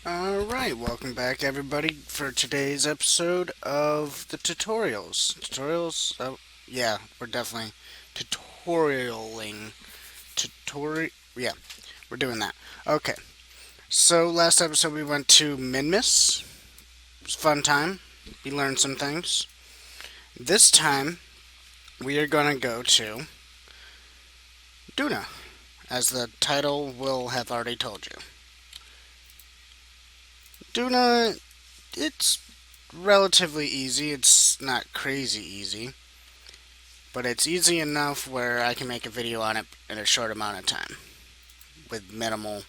Alright, welcome back everybody for today's episode of the tutorials. Tutorials? Yeah, we're definitely tutorialing. Yeah, we're doing that. Okay, so last episode we went to Minmus. It was a fun time. We learned some things. This time, we are going to go to Duna, as the title will have already told you. Duna, it's relatively easy. It's not crazy easy, but it's easy enough where I can make a video on it in a short amount of time with minimal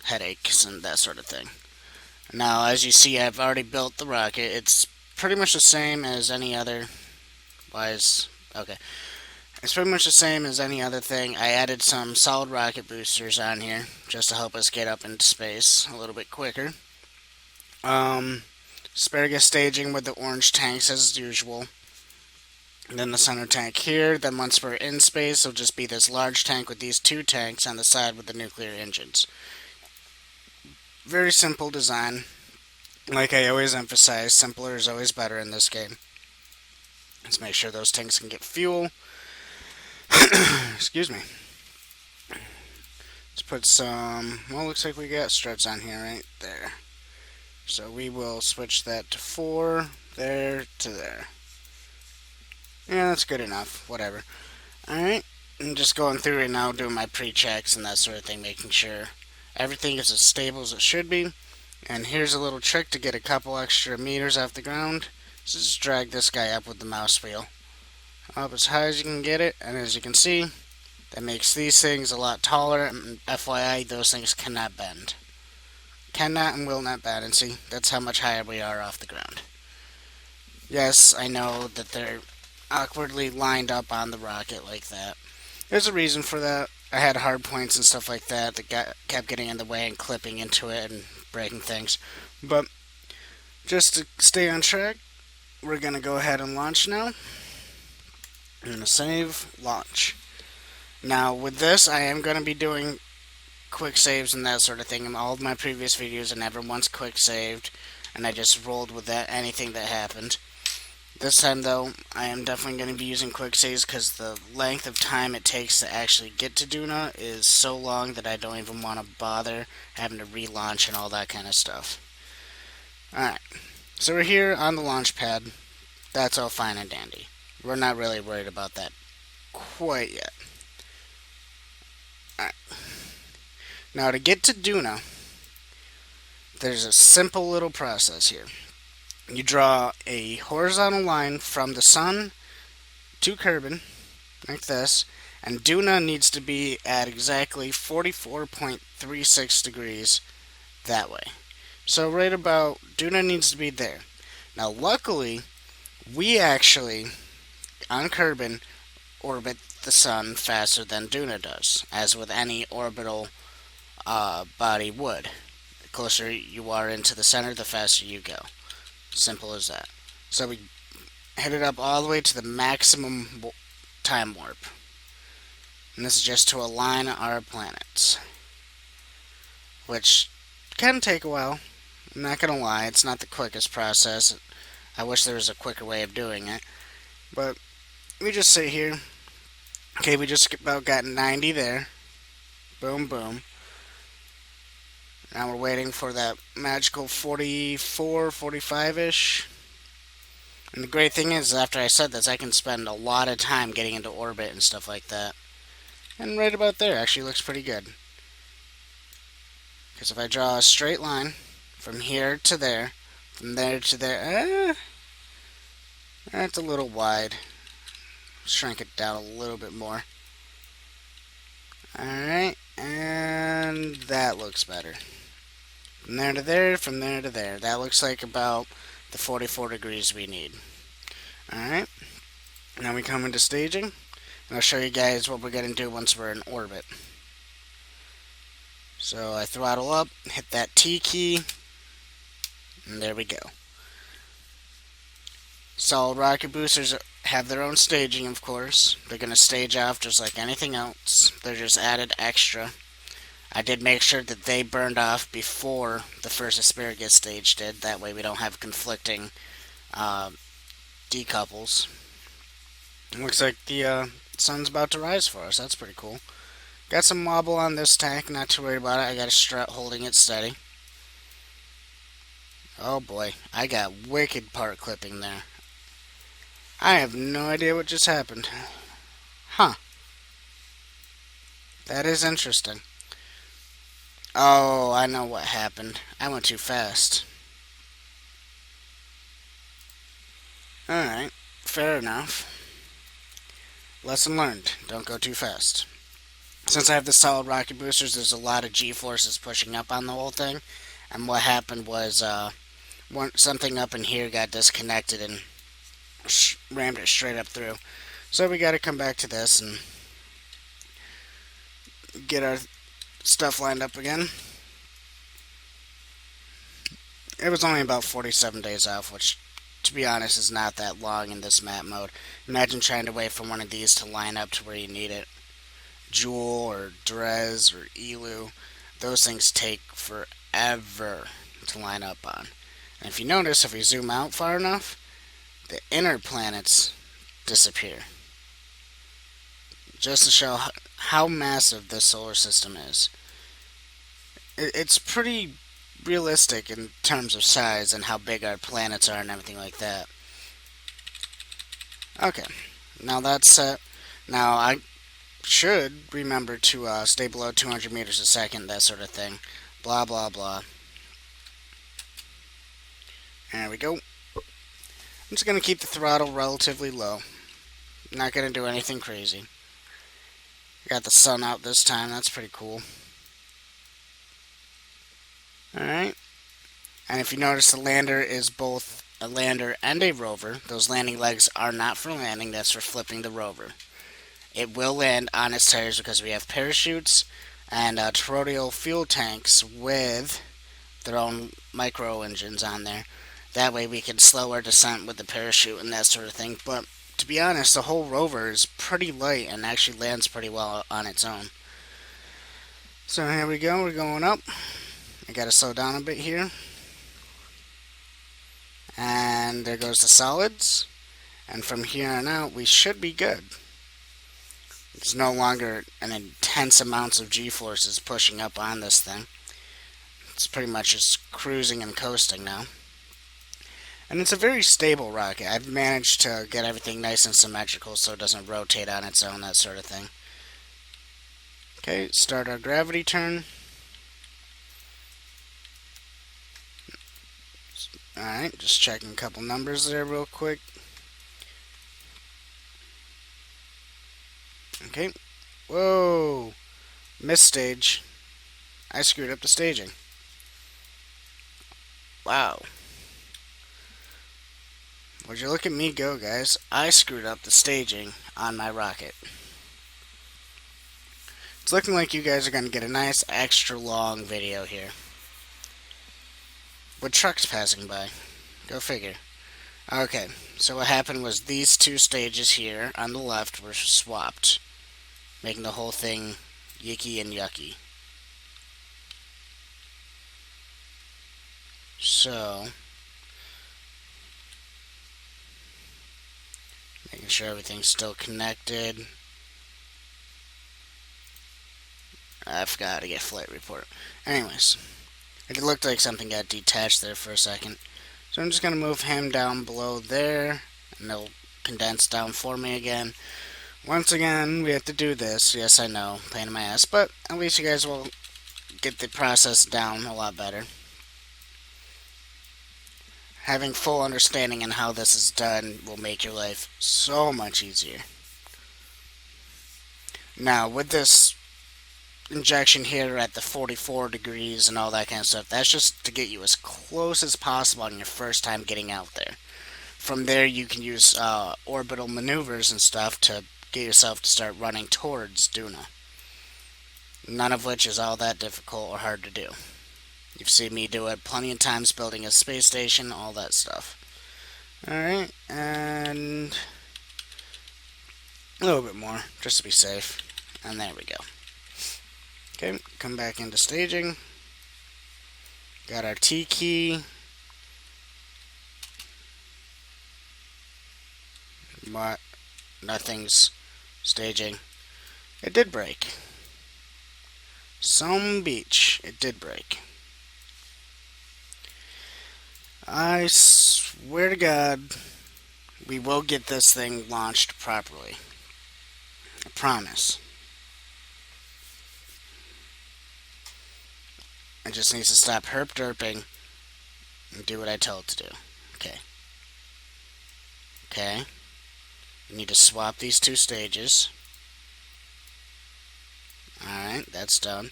headaches and that sort of thing. Now, as you see, I've already built the rocket. It's pretty much the same as any other. Okay. It's pretty much the same as any other thing. I added some solid rocket boosters on here just to help us get up into space a little bit quicker. Asparagus staging with the orange tanks as usual. And then the center tank here. Then once we're in space, it'll just be this large tank with these two tanks on the side with the nuclear engines. Very simple design. Like I always emphasize, simpler is always better in this game. Let's make sure those tanks can get fuel. Excuse me. Let's put some, well, looks like we got struts on here right there. So we will switch that to 4, there to there. Yeah, that's good enough. Whatever. Alright. I'm just going through right now, doing my pre-checks and that sort of thing, making sure everything is as stable as it should be. And here's a little trick to get a couple extra meters off the ground. So just drag this guy up with the mouse wheel. Up as high as you can get it, and as you can see, that makes these things a lot taller, and FYI, those things cannot bend. Cannot and will not bend, and see, that's how much higher we are off the ground. Yes, I know that they're awkwardly lined up on the rocket like that. There's a reason for that. I had hard points and stuff like that kept getting in the way and clipping into it and breaking things. But just to stay on track, we're going to go ahead and launch now. I'm going to save, launch. Now with this, I am going to be doing quick saves and that sort of thing. In all of my previous videos, I never once quick saved, and I just rolled with that anything that happened. This time, though, I am definitely going to be using quick saves because the length of time it takes to actually get to Duna is so long that I don't even want to bother having to relaunch and all that kind of stuff. Alright, so we're here on the launch pad. That's all fine and dandy. We're not really worried about that quite yet. Alright. Now, to get to Duna, there's a simple little process here. You draw a horizontal line from the sun to Kerbin, like this, and Duna needs to be at exactly 44.36 degrees that way. So right about, Duna needs to be there. Now luckily, we actually, on Kerbin, orbit the sun faster than Duna does, as with any orbital body would. The closer you are into the center, the faster you go. Simple as that. So we hit it up all the way to the maximum time warp. And this is just to align our planets. Which can take a while. I'm not gonna lie, it's not the quickest process. I wish there was a quicker way of doing it. But we just sit here. Okay, we just about got 90 there. Boom, boom. Now we're waiting for that magical 44, 45-ish. And the great thing is, after I said this, I can spend a lot of time getting into orbit and stuff like that. And right about there actually looks pretty good. Because if I draw a straight line from here to there, from there to there, that's a little wide. Shrink it down a little bit more. Alright, and that looks better. From there to there, from there to there. That looks like about the 44 degrees we need. Alright, now we come into staging, and I'll show you guys what we're going to do once we're in orbit. So I throttle up, hit that T key, and there we go. Solid rocket boosters have their own staging, of course. They're going to stage off just like anything else. They're just added extra. I did make sure that they burned off before the first asparagus stage did. That way we don't have conflicting uh, decouples. It looks like the sun's about to rise for us. That's pretty cool. Got some wobble on this tank. Not too worried about it. I got a strut holding it steady. Oh boy, I got wicked part clipping there. I have no idea what just happened. Huh. That is interesting. Oh, I know what happened. I went too fast. Alright, fair enough. Lesson learned. Don't go too fast. Since I have the solid rocket boosters, there's a lot of G-forces pushing up on the whole thing. And what happened was something up in here got disconnected and rammed it straight up through. So we got to come back to this and get our stuff lined up again. It was only about 47 days off, which, to be honest, is not that long in this map mode. Imagine trying to wait for one of these to line up to where you need it. Jewel or Drez or Elu, those things take forever to line up on. And if you notice, if we zoom out far enough, the inner planets disappear. Just to show how massive this solar system is. It's pretty realistic in terms of size and how big our planets are and everything like that. Okay, now that's set. Now I should remember to stay below 200 meters a second, that sort of thing. Blah, blah, blah. There we go. I'm just going to keep the throttle relatively low. Not going to do anything crazy. Got the sun out this time, that's pretty cool. Alright. And if you notice, the lander is both a lander and a rover. Those landing legs are not for landing, that's for flipping the rover. It will land on its tires because we have parachutes and toroidal fuel tanks with their own micro engines on there. That way we can slow our descent with the parachute and that sort of thing. But to be honest, the whole rover is pretty light and actually lands pretty well on its own. So here we go, we're going up. I gotta slow down a bit here. And there goes the solids. And from here on out, we should be good. It's no longer an intense amounts of G-forces pushing up on this thing. It's pretty much just cruising and coasting now. And it's a very stable rocket. I've managed to get everything nice and symmetrical so it doesn't rotate on its own, that sort of thing. Okay, start our gravity turn. Alright, just checking a couple numbers there real quick. Okay. Whoa! Missed stage. I screwed up the staging. Wow. Would you look at me go, guys? I screwed up the staging on my rocket. It's looking like you guys are going to get a nice extra long video here. With trucks passing by. Go figure. Okay, so what happened was these two stages here on the left were swapped, making the whole thing yicky and yucky. So, making sure everything's still connected. I forgot to get flight report. Anyways, it looked like something got detached there for a second. So I'm just going to move him down below there, and they'll condense down for me again. Once again, we have to do this. Yes, I know, pain in my ass, but at least you guys will get the process down a lot better. Having full understanding in how this is done will make your life so much easier. Now, with this injection here at the 44 degrees and all that kind of stuff, that's just to get you as close as possible on your first time getting out there. From there, you can use orbital maneuvers and stuff to get yourself to start running towards Duna. None of which is all that difficult or hard to do. You've seen me do it plenty of times building a space station, all that stuff. Alright, and a little bit more, just to be safe. And there we go. Okay, come back into staging. Got our T key. But nothing's staging. It did break. Some beach. It did break. I swear to God, we will get this thing launched properly. I promise. It just needs to stop herp derping and do what I tell it to do. Okay. Okay. We need to swap these two stages. Alright, that's done.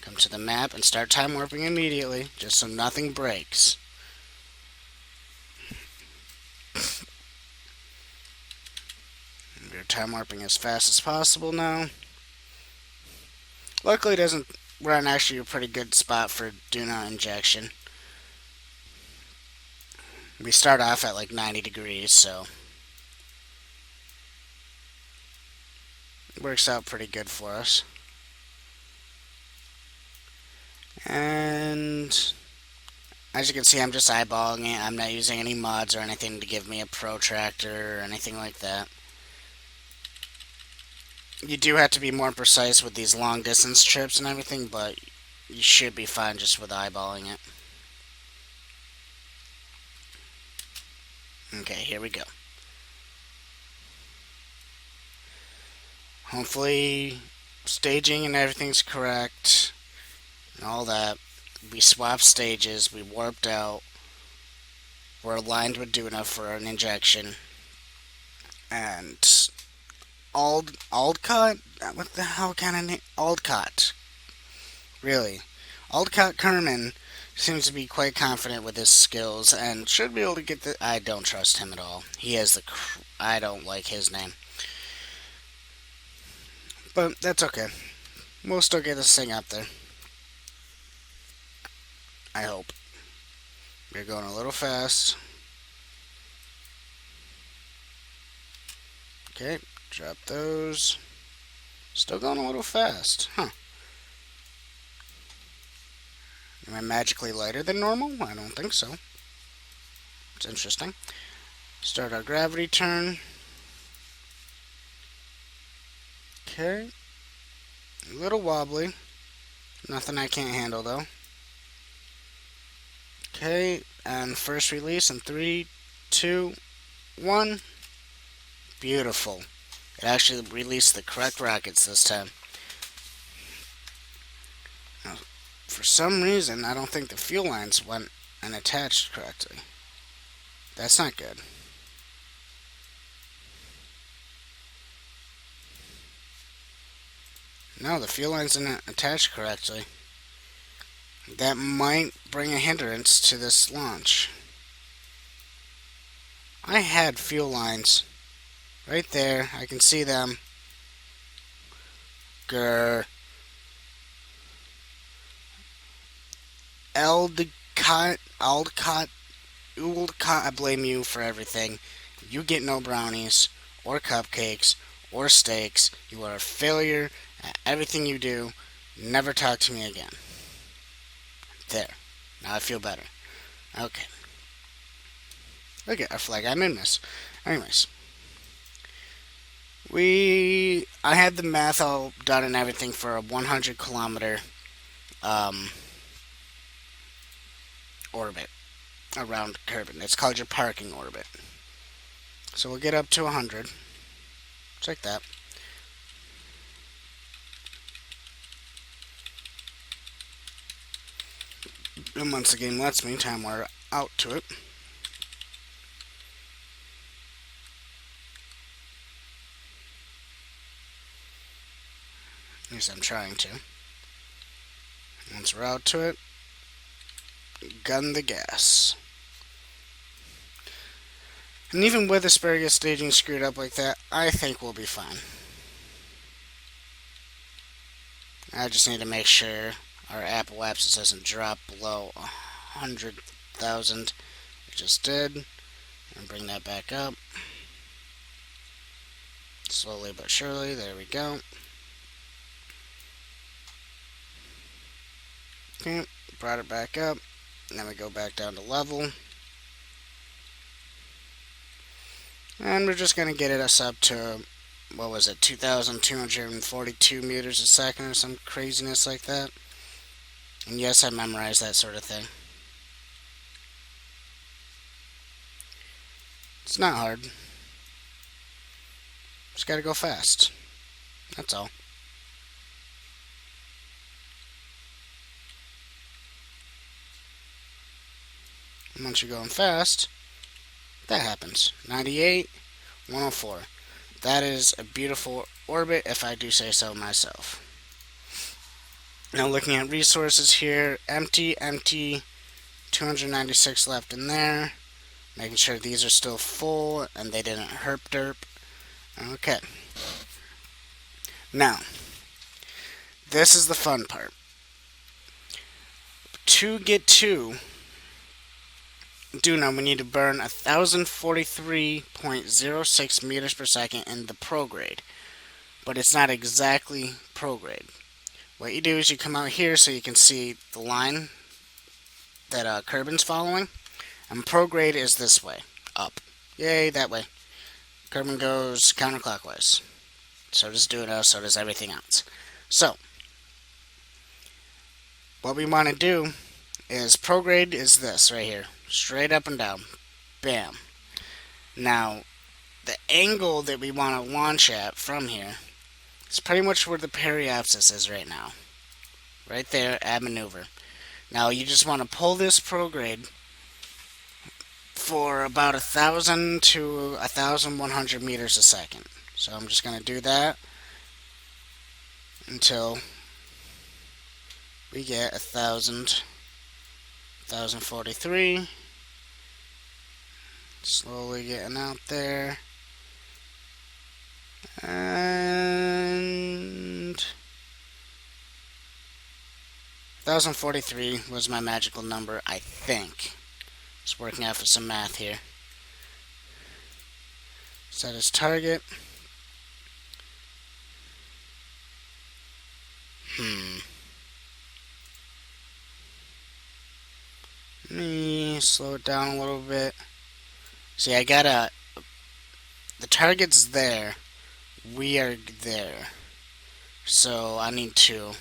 Come to the map and start time warping immediately, just so nothing breaks. We're time warping as fast as possible now. Luckily, it doesn't. We're on actually a pretty good spot for Duna injection. We start off at like 90 degrees, so it works out pretty good for us. And as you can see, I'm just eyeballing it. I'm not using any mods or anything to give me a protractor or anything like that. You do have to be more precise with these long distance trips and everything, but you should be fine just with eyeballing it. Okay, here we go. Hopefully, staging and everything's correct and all that. We swapped stages, we warped out. We're aligned with Duna for an injection. And Aldcott? What the hell kind of name? Aldcott. Really. Aldcott Kerman seems to be quite confident with his skills and should be able to get the. I don't trust him at all. He has the. I don't like his name. But that's okay. We'll still get this thing up there. I hope. We're going a little fast. Okay, drop those. Still going a little fast. Huh. Am I magically lighter than normal? I don't think so. It's interesting. Start our gravity turn. Okay. A little wobbly. Nothing I can't handle though. Okay, and first release in 3, 2, 1. Beautiful. It actually released the correct rockets this time. Now, for some reason, I don't think the fuel lines went and attached correctly. That's not good. No, the fuel lines didn't attach correctly. That might bring a hindrance to this launch. I had fuel lines right there. I can see them. Grr. Aldcott, I blame you for everything. You get no brownies, or cupcakes, or steaks. You are a failure at everything you do. Never talk to me again. There. Now I feel better. Okay. Look at our flag. I'm in this. Anyways. I had the math all done and everything for a 100 kilometer orbit around Kerbal. It's called your parking orbit. So we'll get up to 100. Check that. And once the game lets me, time we're out to it. At least I'm trying to. Once we're out to it, gun the gas. And even with asparagus staging screwed up like that, I think we'll be fine. I just need to make sure our Apple Apps doesn't drop below 100,000. It just did. And bring that back up. Slowly but surely, there we go. Okay, brought it back up. Then we go back down to level. And we're just going to get us up to, what was it, 2,242 meters a second or some craziness like that. And yes, I memorized that sort of thing. It's not hard. Just got to go fast. That's all. And once you're going fast, that happens. 98, 104. That is a beautiful orbit, if I do say so myself. Now looking at resources here, empty, 296 left in there. Making sure these are still full and they didn't herp derp. Okay. Now, this is the fun part. To get to Duna, we need to burn 1,043.06 meters per second in the prograde. But it's not exactly prograde. What you do is you come out here so you can see the line that Kerbin's following. And prograde is this way. Up. Yay, that way. Kerbin goes counterclockwise. So does Duna, so does everything else. So, what we want to do is prograde is this right here. Straight up and down. Bam. Now, the angle that we want to launch at from here is pretty much where the periapsis is right now. Right there at maneuver. Now, you just want to pull this prograde for about 1,000 to 1,100 meters a second. So I'm just going to do that until we get 1,043. Slowly getting out there. And 1,043 was my magical number, I think. Just working out for some math here. Set as target. Let me slow it down a little bit. See, the target's there. We are there. So I need to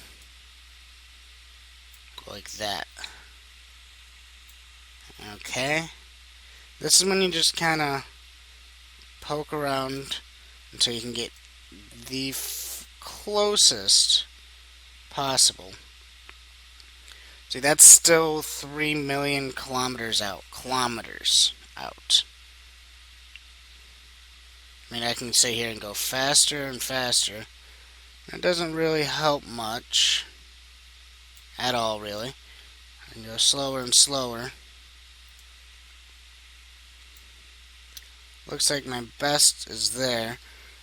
go like that. Okay. This is when you just kind of poke around until you can get the closest possible. See, that's still 3 million kilometers out. I mean, I can sit here and go faster and faster. That doesn't really help much. At all, really. I can go slower and slower. Looks like my best is there.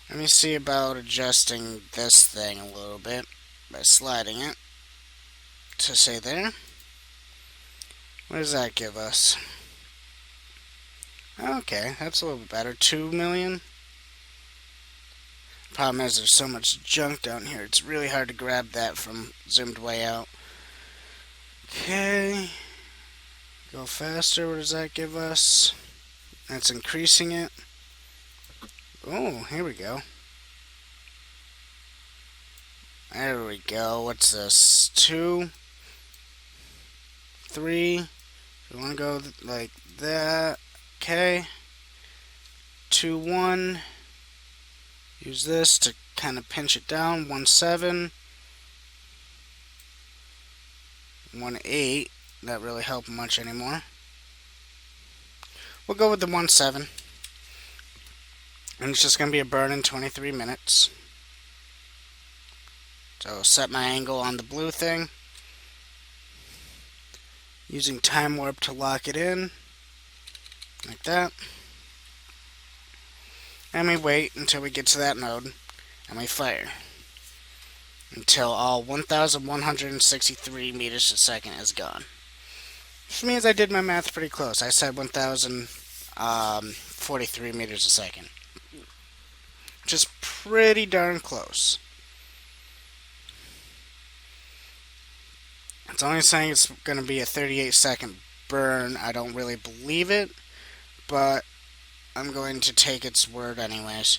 Let me see about adjusting this thing a little bit by sliding it to say there. What does that give us? Okay, that's a little bit better. 2 million. Problem is there's so much junk down here. It's really hard to grab that from zoomed way out. Okay. Go faster. What does that give us? That's increasing it. Oh, here we go. There we go. What's this? 2, 3. We want to go like that. Okay. 2, 1. Use this to kind of pinch it down. 1.7. 1.8. Not really helping much anymore. We'll go with the 1.7. And it's just going to be a burn in 23 minutes. So set my angle on the blue thing. Using time warp to lock it in. Like that. And we wait until we get to that node. And we fire. Until all 1,163 meters a second is gone. Which means I did my math pretty close. I said 1,043 meters a second. Which is pretty darn close. It's only saying it's going to be a 38-second burn. I don't really believe it, but I'm going to take its word anyways.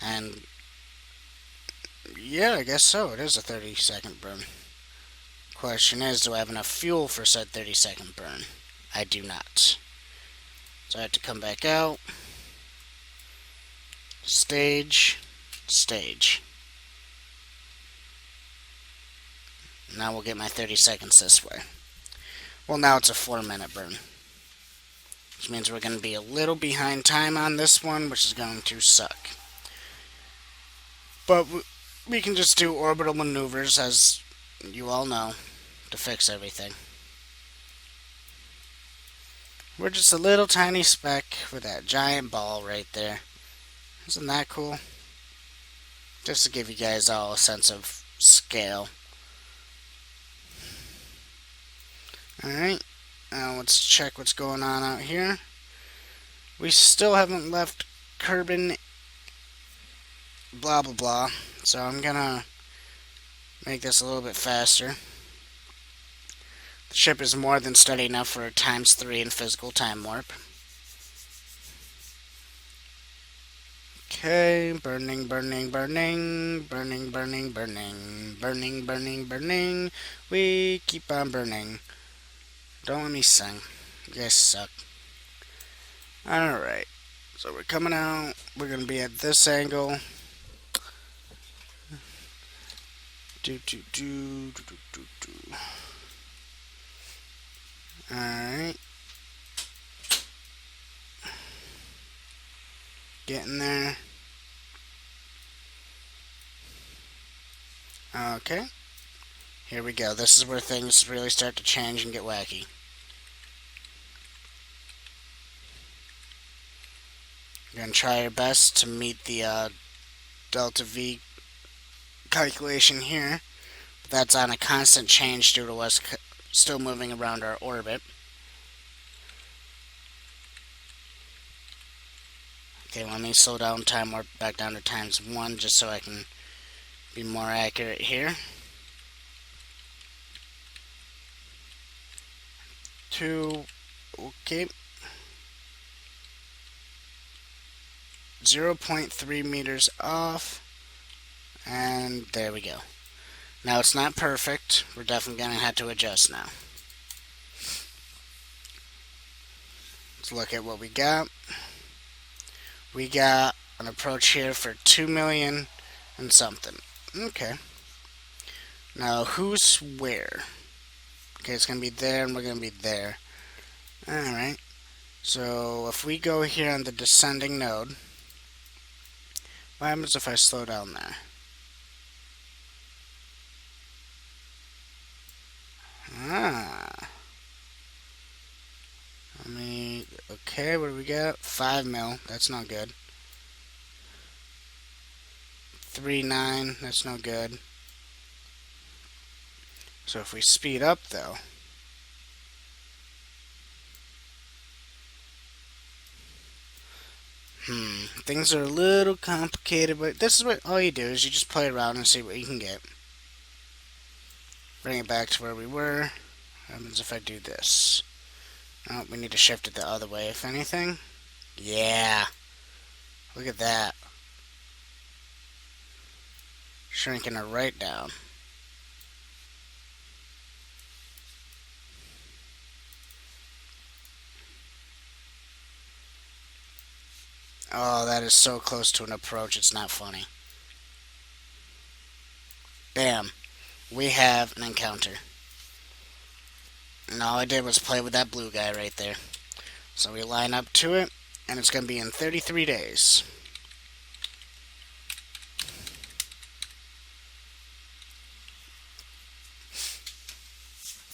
And yeah, I guess so. It is a 30-second burn. Question is, do I have enough fuel for said 30-second burn? I do not. So I have to come back out. Stage. Stage. Now we'll get my 30 seconds this way. Well, now it's a 4-minute burn. Which means we're going to be a little behind time on this one, which is going to suck. But we can just do orbital maneuvers, as you all know, to fix everything. We're just a little tiny speck with that giant ball right there. Isn't that cool? Just to give you guys all a sense of scale. Alright, now let's check what's going on out here. We still haven't left Kerbin, blah blah blah, so I'm gonna make this a little bit faster. The ship is more than steady enough for a ×3 in physical time warp. Okay, burning, burning, burning, burning, burning, burning, burning, burning, burning. We keep on burning. Don't let me sing. You guys suck. Alright, so we're coming out. We're going to be at this angle. Alright. Getting there. Okay. Here we go. This is where things really start to change and get wacky. You're going to try your best to meet the delta V calculation here. But that's on a constant change due to us still moving around our orbit. Okay, let me slow down time warp back down to ×1 just so I can be more accurate here. 2, okay. 0.3 meters off, and there we go. Now it's not perfect. We're definitely going to have to adjust now. Let's look at what we got. We got an approach here for 2 million and something. Okay. Now who's where? Okay, it's going to be there and we're going to be there. Alright. So if we go here on the descending node, what happens if I slow down there? Okay, what do we got? 5 mil, that's not good. 3.9, that's no good. So if we speed up though, things are a little complicated, but this is what all you do is you just play around and see what you can get. Bring it back to where we were. What happens if I do this? Oh, we need to shift it the other way, if anything. Yeah. Look at that. Shrinking it right down. Oh, that is so close to an approach, it's not funny. Bam. We have an encounter. And all I did was play with that blue guy right there. So we line up to it, and it's going to be in 33 days.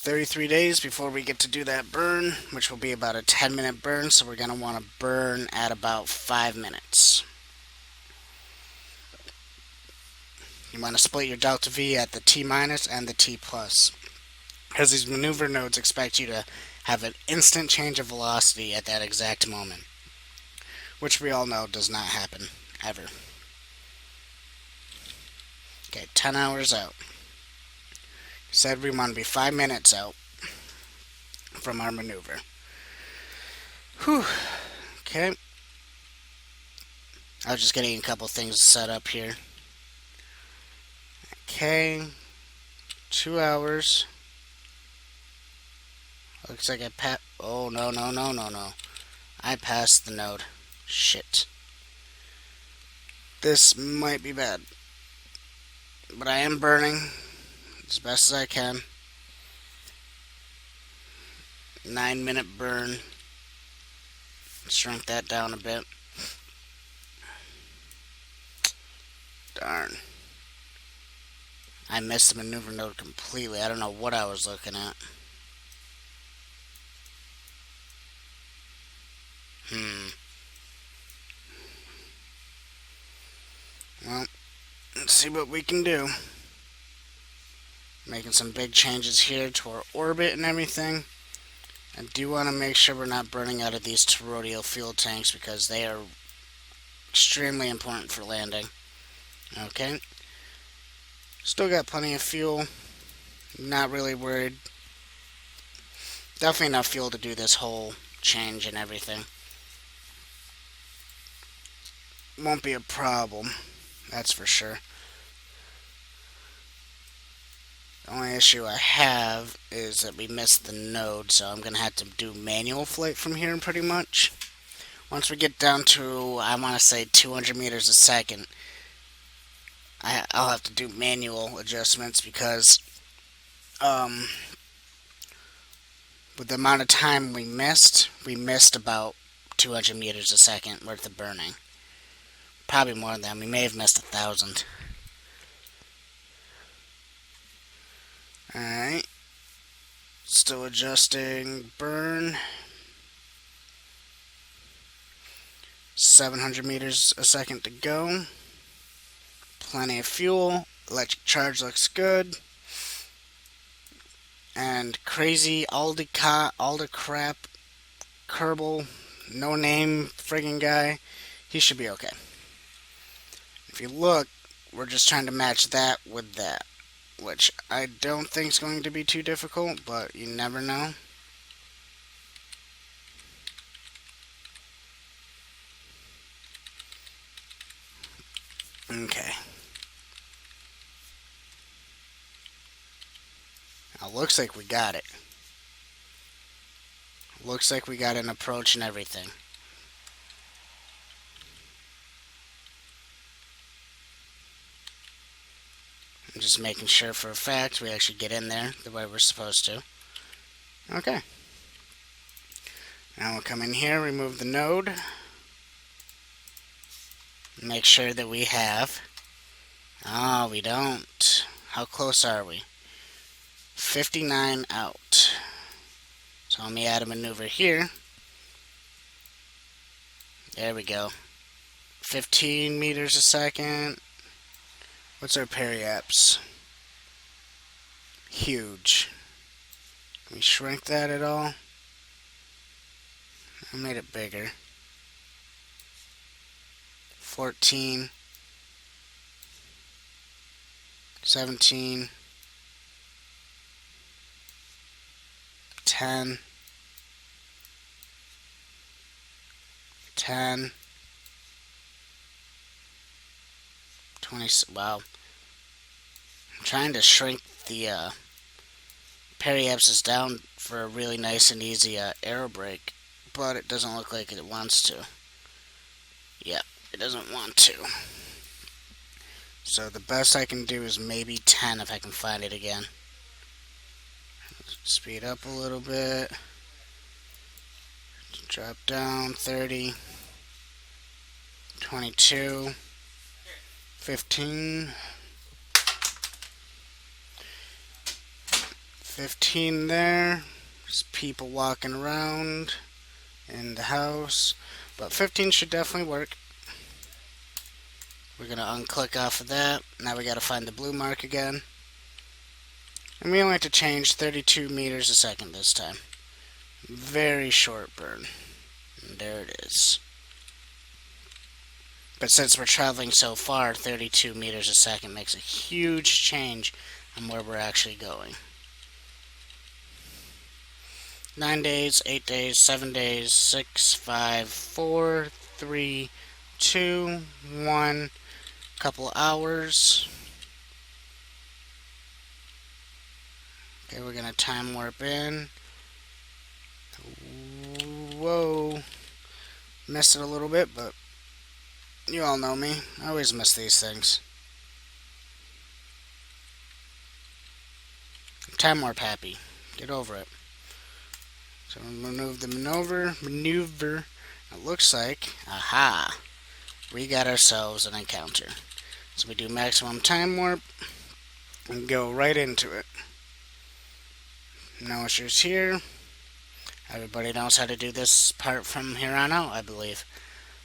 33 days before we get to do that burn, which will be about a 10-minute burn, so we're going to want to burn at about 5 minutes. You want to split your delta V at the T minus and the T plus, because these maneuver nodes expect you to have an instant change of velocity at that exact moment, which we all know does not happen, ever. Okay, 10 hours out. Said we want to be 5 minutes out from our maneuver. Whew. Okay. I was just getting a couple things set up here. Okay. 2 hours. Looks like I passed. Oh, no, no, no, no, no. I passed the node. Shit. This might be bad. But I am burning as best as I can. 9-minute burn. Shrink that down a bit. Darn. I missed the maneuver node completely. I don't know what I was looking at. Well, let's see what we can do. Making some big changes here to our orbit and everything. I do want to make sure we're not burning out of these toroidal fuel tanks because they are extremely important for landing. Okay. Still got plenty of fuel. Not really worried. Definitely enough fuel to do this whole change and everything. Won't be a problem. That's for sure. The only issue I have is that we missed the node, so I'm going to have to do manual flight from here pretty much. Once we get down to, I want to say 200 meters a second, I'll have to do manual adjustments because with the amount of time we missed about 200 meters a second worth of burning. Probably more than that. We may have missed 1,000. Alright. Still adjusting burn. 700 meters a second to go. Plenty of fuel. Electric charge looks good. And crazy Aldi crap Kerbal, no name friggin' guy. He should be okay. If you look, we're just trying to match that with that, which I don't think is going to be too difficult, but you never know. Okay. Now, looks like we got it. Looks like we got an approach and everything. I'm just making sure for a fact we actually get in there the way we're supposed to. Okay. Now we'll come in here, remove the node. Make sure that we have... Oh, we don't. How close are we? 59 out. So let me add a maneuver here. There we go. 15 meters a second. What's our periaps? Huge. Can we shrink that at all? I made it bigger. 14. 17. 10. 10. 20. Wow. I'm trying to shrink the periapsis down for a really nice and easy aero brake, but it doesn't look like it wants to. Yep, it doesn't want to. So the best I can do is maybe 10 if I can find it again. Speed up a little bit. Drop down 30. 22. 15. 15 there. There's people walking around in the house. But 15 should definitely work. We're going to unclick off of that. Now we got to find the blue mark again. And we only have to change 32 meters a second this time. Very short burn. And there it is. But since we're traveling so far, 32 meters a second makes a huge change and where we're actually going. 9 days, 8 days, 7 days, 6, 5, 4, 3, 2, 1, couple hours. Okay, we're gonna time warp in. Whoa. Missed it a little bit, but you all know me. I always miss these things. Time warp happy. Get over it. So remove the maneuver. It looks like, aha, we got ourselves an encounter. So we do maximum time warp and go right into it. No issues here. Everybody knows how to do this part from here on out, I believe.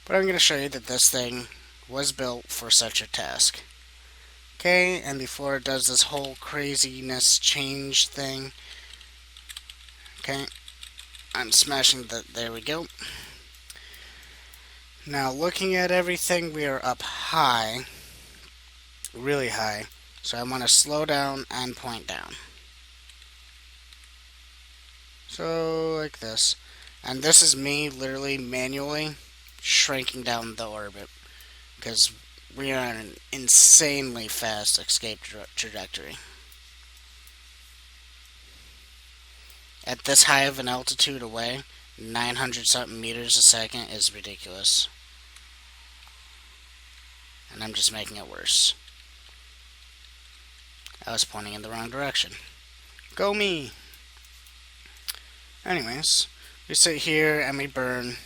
But I'm going to show you that this thing was built for such a task. Okay, and before it does this whole craziness change thing, okay, I'm smashing the, there we go. Now looking at everything, we are up high, really high, so I want to slow down and point down. So like this, and this is me literally manually shrinking down the orbit, because we are on an insanely fast escape trajectory. At this high of an altitude away, 900 something meters a second is ridiculous. And I'm just making it worse. I was pointing in the wrong direction. Go me! Anyways, we sit here and we burn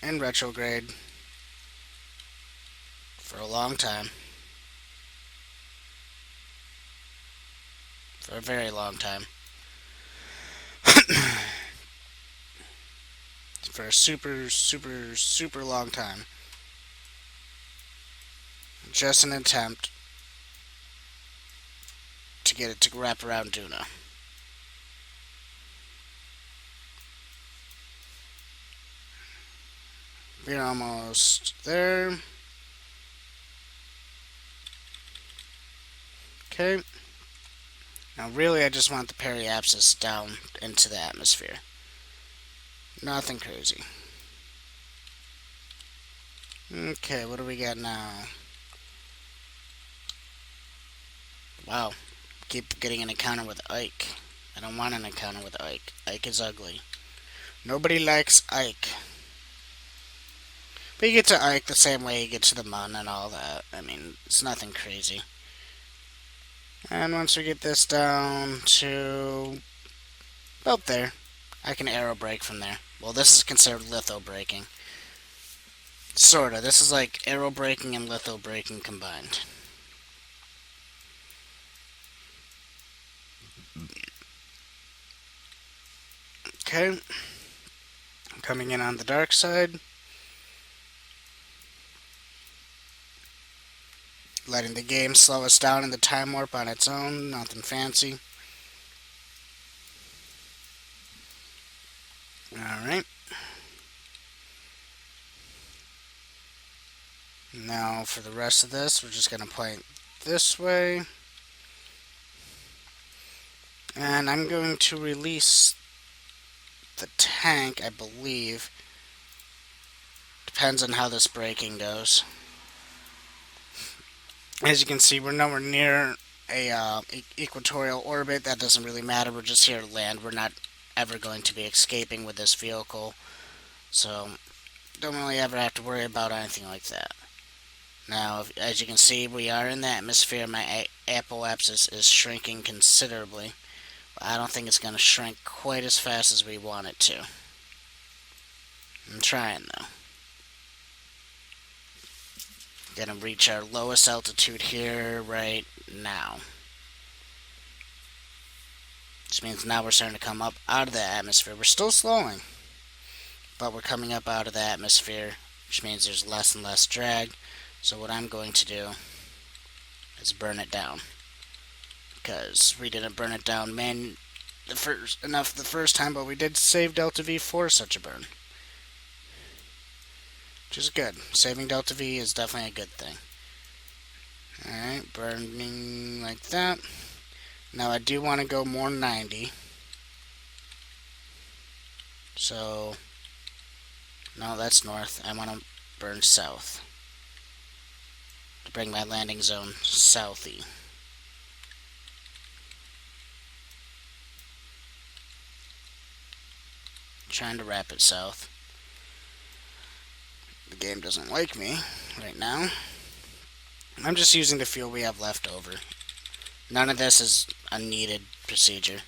in retrograde for a long time. For a very long time. For a super, super, super long time. Just an attempt to get it to wrap around Duna. We're almost there. Okay. Now really I just want the periapsis down into the atmosphere. Nothing crazy. Okay, what do we got now? Wow. Keep getting an encounter with Ike. I don't want an encounter with Ike. Ike is ugly. Nobody likes Ike. But you get to Ike the same way you get to the Mun and all that. I mean, it's nothing crazy. And once we get this down to about there, I can aero brake from there. Well, this is considered litho braking. Sorta. This is like aero braking and litho braking combined. Okay. Coming in on the dark side. Letting the game slow us down in the time warp on its own. Nothing fancy. Alright. Now for the rest of this, we're just going to point this way. And I'm going to release the tank, I believe. Depends on how this braking goes. As you can see, we're nowhere near a equatorial orbit. That doesn't really matter. We're just here to land. We're not ever going to be escaping with this vehicle. So, don't really ever have to worry about anything like that. Now, as you can see, we are in the atmosphere. My apoapsis is shrinking considerably. I don't think it's going to shrink quite as fast as we want it to. I'm trying, though. Gonna reach our lowest altitude here right now. Which means now we're starting to come up out of the atmosphere. We're still slowing, but we're coming up out of the atmosphere, which means there's less and less drag. So what I'm going to do is burn it down, because we didn't burn it down enough the first time, but we did save Delta V for such a burn. Which is good. Saving Delta V is definitely a good thing. Alright, burning like that. Now I do want to go more 90. So, no, that's north. I want to burn south to bring my landing zone southy. Trying to wrap it south. The game doesn't like me right now. I'm just using the fuel we have left over. None of this is a needed procedure.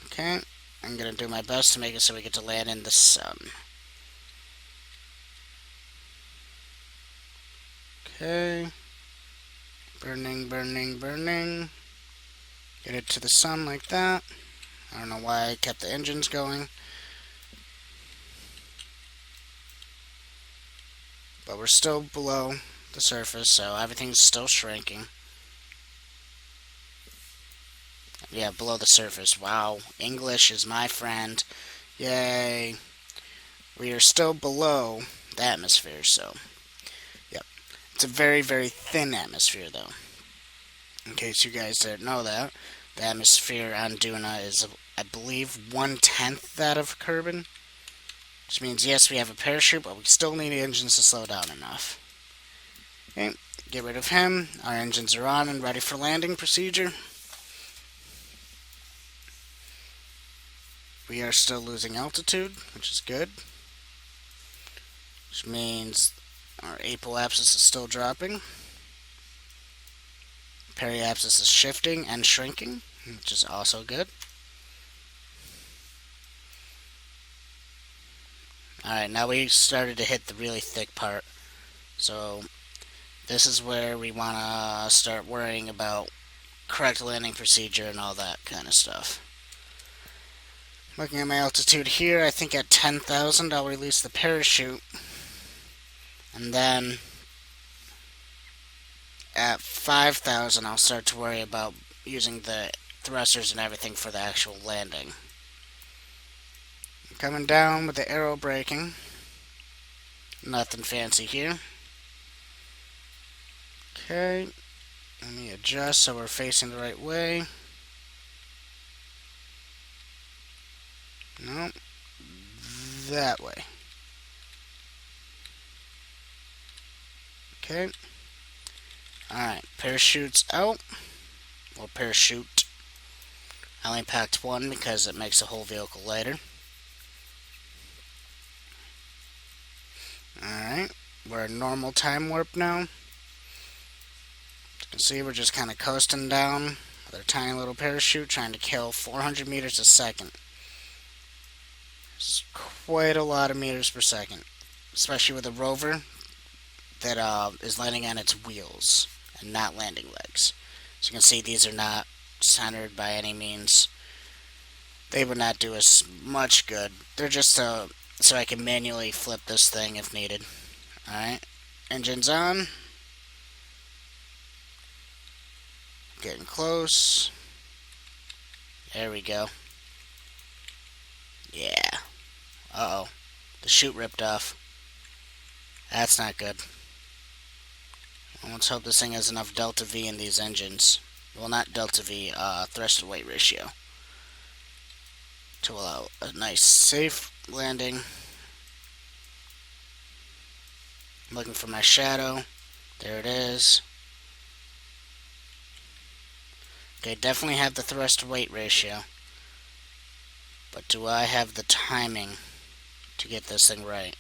Okay, I'm going to do my best to make it so we get to land in the sun. Okay. Burning, burning, burning. Get it to the sun like that. I don't know why I kept the engines going. But we're still below the surface, so everything's still shrinking. Yeah, below the surface. Wow, English is my friend. Yay. We are still below the atmosphere, so... Yep. It's a very, very thin atmosphere, though. In case you guys didn't know that, the atmosphere on Duna is, I believe, 1/10 that of Kerbin. Which means, yes, we have a parachute, but we still need engines to slow down enough. Okay, get rid of him. Our engines are on and ready for landing procedure. We are still losing altitude, which is good. Which means our apoapsis is still dropping. Periapsis is shifting and shrinking, which is also good. Alright, now we started to hit the really thick part. So, this is where we want to start worrying about correct landing procedure and all that kind of stuff. Looking at my altitude here, I think at 10,000 I'll release the parachute. And then at 5,000 I'll start to worry about using the thrusters and everything for the actual landing. Coming down with the aero braking. Nothing fancy here. Okay. Let me adjust so we're facing the right way. Nope. That way. Okay. Alright, parachute's out. Or parachute. I only packed one because it makes the whole vehicle lighter. Alright, we're at normal time warp now. As you can see, we're just kind of coasting down with our tiny little parachute, trying to kill 400 meters a second. It's quite a lot of meters per second, especially with a rover that is landing on its wheels and not landing legs. As you can see, these are not centered by any means. They would not do us much good. They're just so I can manually flip this thing if needed. Alright, engines on. Getting close. There we go. Yeah. Uh-oh. The chute ripped off. That's not good. Let's hope this thing has enough delta V in these engines. Well, not delta V, thrust to weight ratio. To allow a nice, safe landing. I'm looking for my shadow. There it is. Okay, definitely have the thrust to weight ratio. But do I have the timing to get this thing right?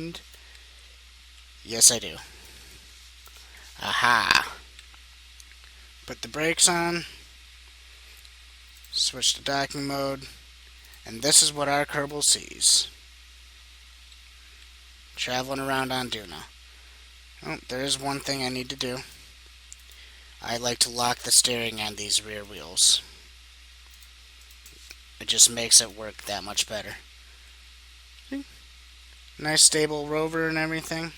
And yes, I do. Aha! Put the brakes on. Switch to docking mode. And this is what our Kerbal sees. Traveling around on Duna. Oh, there is one thing I need to do. I like to lock the steering on these rear wheels. It just makes it work that much better. Nice stable rover and everything.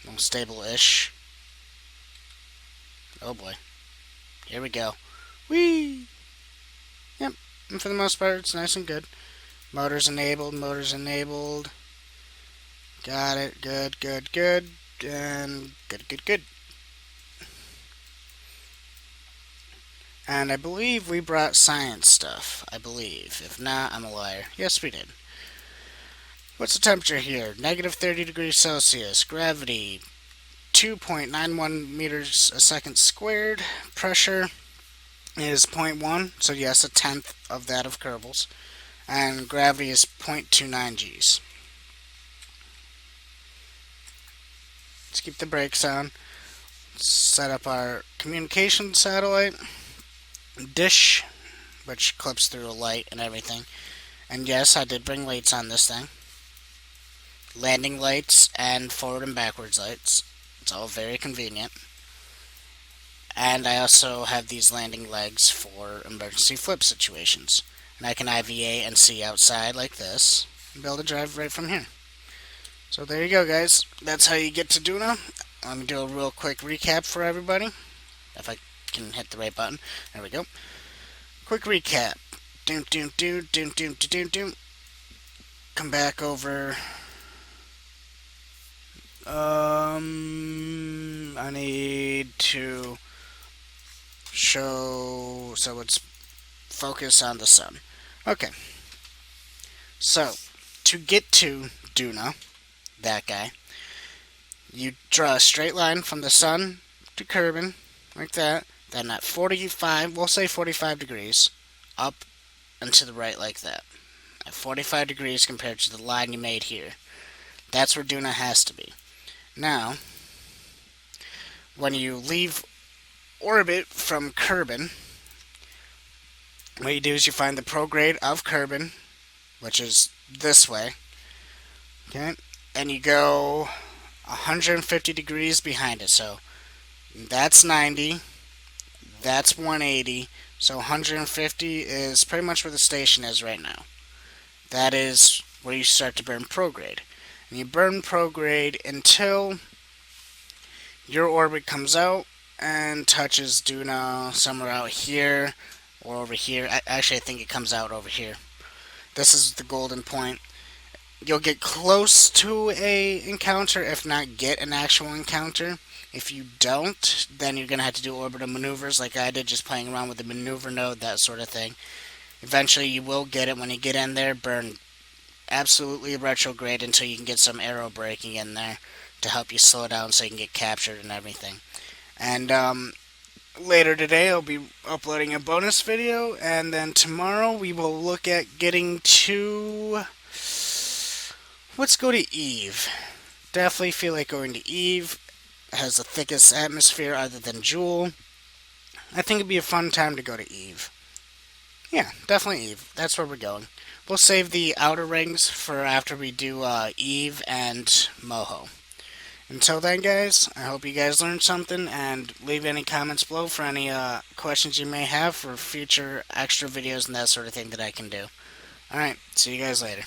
Well, stable-ish. Oh boy. Here we go. Whee! Yep, and for the most part, it's nice and good. Motors enabled, motors enabled. Got it. Good, good, good. And good, good, good. And I believe we brought science stuff. I believe. If not, I'm a liar. Yes, we did. What's the temperature here? Negative 30 degrees Celsius. Gravity 2.91 meters a second squared. Pressure is zero point 0.1, so yes, a tenth of that of Kerbal's. And gravity is 0.29 Gs. Let's keep the brakes on. Set up our communication satellite dish, which clips through a light and everything. And yes, I did bring lights on this thing. Landing lights and forward and backwards lights. It's all very convenient. And I also have these landing legs for emergency flip situations. And I can IVA and see outside like this and be able to drive right from here. So there you go, guys. That's how you get to Duna. Let me do a real quick recap for everybody. If I can hit the right button. There we go. Quick recap. Doom, doom, doom, doom, doom, doom, doom. Come back over. I need to show, so it's focus on the sun. Okay. So, to get to Duna, that guy, you draw a straight line from the sun to Kerbin, like that. Then at 45, we'll say 45 degrees, up and to the right like that. At 45 degrees compared to the line you made here. That's where Duna has to be. Now, when you leave orbit from Kerbin, what you do is you find the prograde of Kerbin, which is this way. Okay? And you go 150 degrees behind it. So that's 90. That's 180. So 150 is pretty much where the station is right now. That is where you start to burn prograde. And you burn prograde until your orbit comes out and touches Duna somewhere out here or over here. Actually, I think it comes out over here. This is the golden point. You'll get close to a encounter, if not get an actual encounter. If you don't, then you're going to have to do orbital maneuvers like I did, just playing around with the maneuver node, that sort of thing. Eventually, you will get it. When you get in there, burn absolutely retrograde until you can get some aero braking in there to help you slow down so you can get captured and everything. And later today I'll be uploading a bonus video, and then tomorrow we will look at getting to, let's go to Eve. Definitely feel like going to Eve. It has the thickest atmosphere other than Joule. I think it'd be a fun time to go to Eve. Yeah, definitely Eve. That's where we're going. We'll save the outer rings for after we do Eve and Moho. Until then, guys, I hope you guys learned something, and leave any comments below for any questions you may have for future extra videos and that sort of thing that I can do. Alright, see you guys later.